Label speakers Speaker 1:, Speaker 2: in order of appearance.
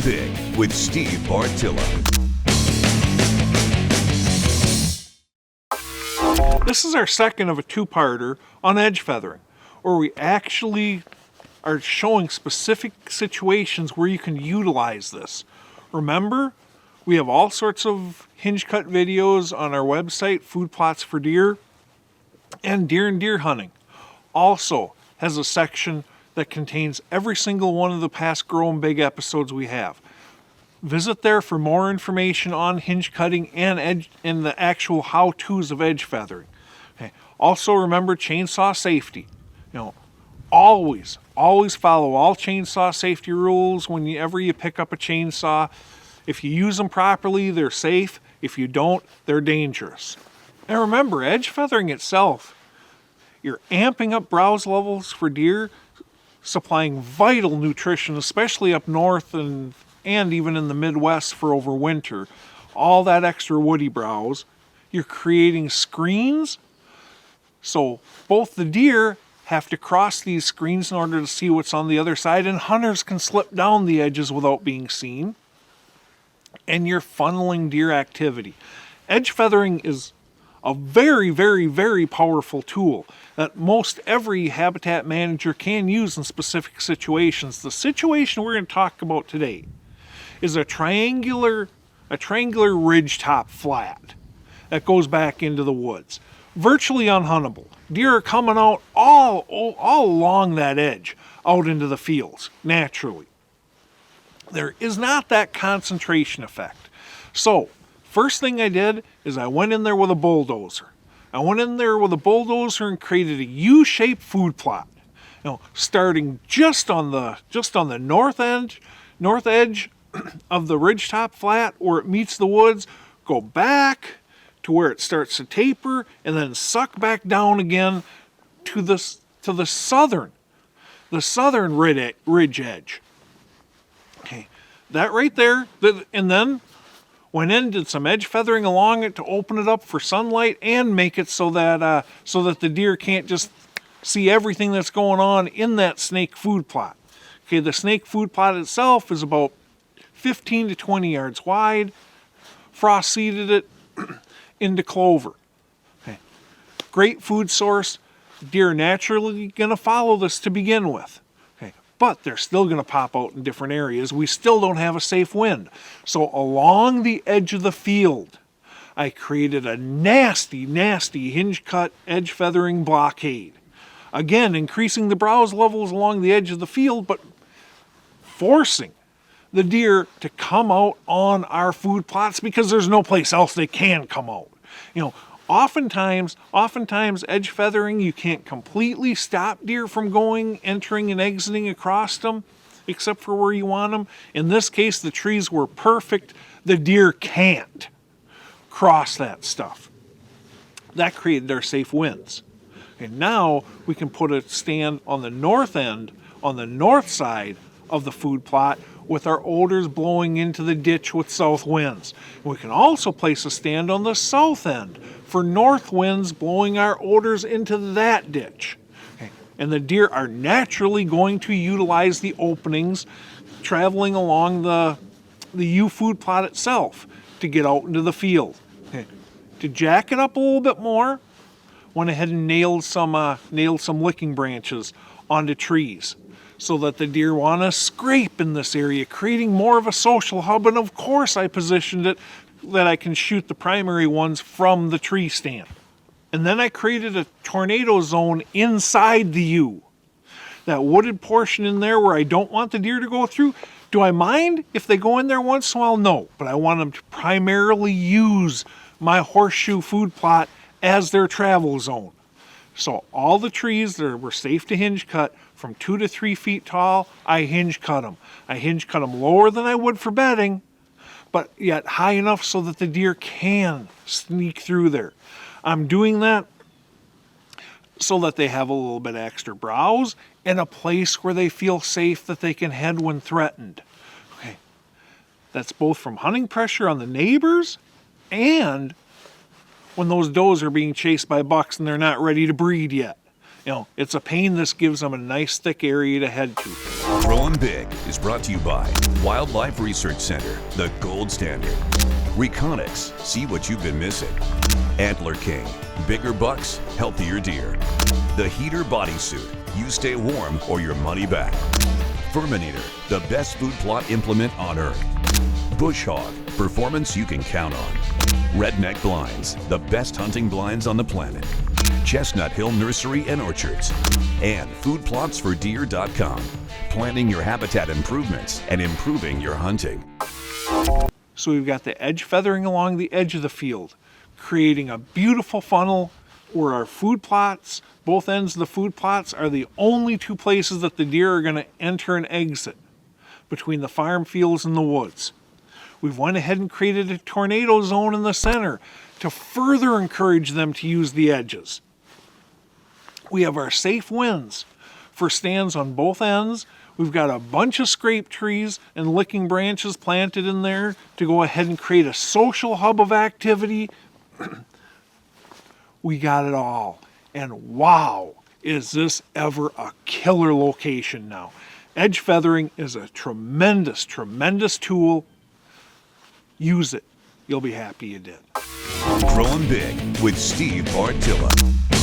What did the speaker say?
Speaker 1: Big with Steve Bartilla.
Speaker 2: This is our second of a two-parter on edge feathering, where we actually are showing specific situations where you can utilize this. Remember, we have all sorts of hinge cut videos on our website, Food Plots for Deer, and Deer Hunting also has a section that contains every single one of the past Growing Big episodes we have. Visit there for more information on hinge cutting and the actual how-tos of edge feathering. Okay. Also remember chainsaw safety. Always follow all chainsaw safety rules whenever you pick up a chainsaw. If you use them properly, they're safe. If you don't, they're dangerous. And remember, edge feathering itself, you're amping up browse levels for deer, supplying vital nutrition, especially up north and even in the Midwest for overwinter. All that extra woody browse. You're creating screens, so both the deer have to cross these screens in order to see what's on the other side, and hunters can slip down the edges without being seen. And you're funneling deer activity. Edge feathering is a very, very, very powerful tool that most every habitat manager can use in specific situations. The situation we're going to talk about today is a triangular ridge top flat that goes back into the woods. Virtually unhuntable. Deer are coming out all along that edge, out into the fields, naturally. There is not that concentration effect. So, first thing I did is I went in there with a bulldozer. I went in there with a bulldozer and created a U-shaped food plot. Starting just on the north edge of the ridgetop flat where it meets the woods, go back to where it starts to taper, and then suck back down again to the southern ridge edge. Okay, that right there, and then went in, did some edge feathering along it to open it up for sunlight and make it so that the deer can't just see everything that's going on in that snake food plot. Okay, the snake food plot itself is about 15 to 20 yards wide. Frost seeded it into clover. Okay, great food source. Deer are naturally going to follow this to begin with. But they're still going to pop out in different areas. We still don't have a safe wind. So along the edge of the field, I created a nasty, nasty hinge cut edge feathering blockade. Again, increasing the browse levels along the edge of the field, but forcing the deer to come out on our food plots because there's no place else they can come out. Oftentimes edge feathering, you can't completely stop deer from entering and exiting across them, except for where you want them. In this case, the trees were perfect. The deer can't cross that stuff. That created our safe winds. And now we can put a stand on the north end, on the north side of the food plot, with our odors blowing into the ditch with south winds. We can also place a stand on the south end for north winds blowing our odors into that ditch. Okay. And the deer are naturally going to utilize the openings traveling along the U food plot itself to get out into the field. Okay. To jack it up a little bit more, went ahead and nailed some licking branches onto trees, so that the deer want to scrape in this area, creating more of a social hub. And of course I positioned it that I can shoot the primary ones from the tree stand. And then I created a tornado zone inside the U. That wooded portion in there where I don't want the deer to go through. Do I mind if they go in there once in a while? No, but I want them to primarily use my horseshoe food plot as their travel zone. So all the trees that were safe to hinge cut from 2 to 3 feet tall, I hinge cut them. I hinge cut them lower than I would for bedding, but yet high enough so that the deer can sneak through there. I'm doing that so that they have a little bit extra browse and a place where they feel safe that they can head when threatened. Okay. That's both from hunting pressure on the neighbors and when those does are being chased by bucks and they're not ready to breed yet. it's a pain. This gives them a nice thick area to head to.
Speaker 1: Grow 'em Big is brought to you by Wildlife Research Center, the gold standard. Reconics, see what you've been missing. Antler King, bigger bucks, healthier deer. The Heater Bodysuit, you stay warm or your money back. Furminator, the best food plot implement on earth. Bush Hog, performance you can count on. Redneck Blinds, the best hunting blinds on the planet. Chestnut Hill Nursery and Orchards. And foodplotsfordeer.com, planning your habitat improvements and improving your hunting.
Speaker 2: So we've got the edge feathering along the edge of the field, creating a beautiful funnel where our food plots, both ends of the food plots, are the only two places that the deer are going to enter and exit between the farm fields and the woods. We've went ahead and created a tornado zone in the center to further encourage them to use the edges. We have our safe winds for stands on both ends. We've got a bunch of scrape trees and licking branches planted in there to go ahead and create a social hub of activity. We got it all. And wow, is this ever a killer location now. Edge feathering is a tremendous, tremendous tool. Use it. You'll be happy you did.
Speaker 1: Grow 'em Big with Steve Bartilla.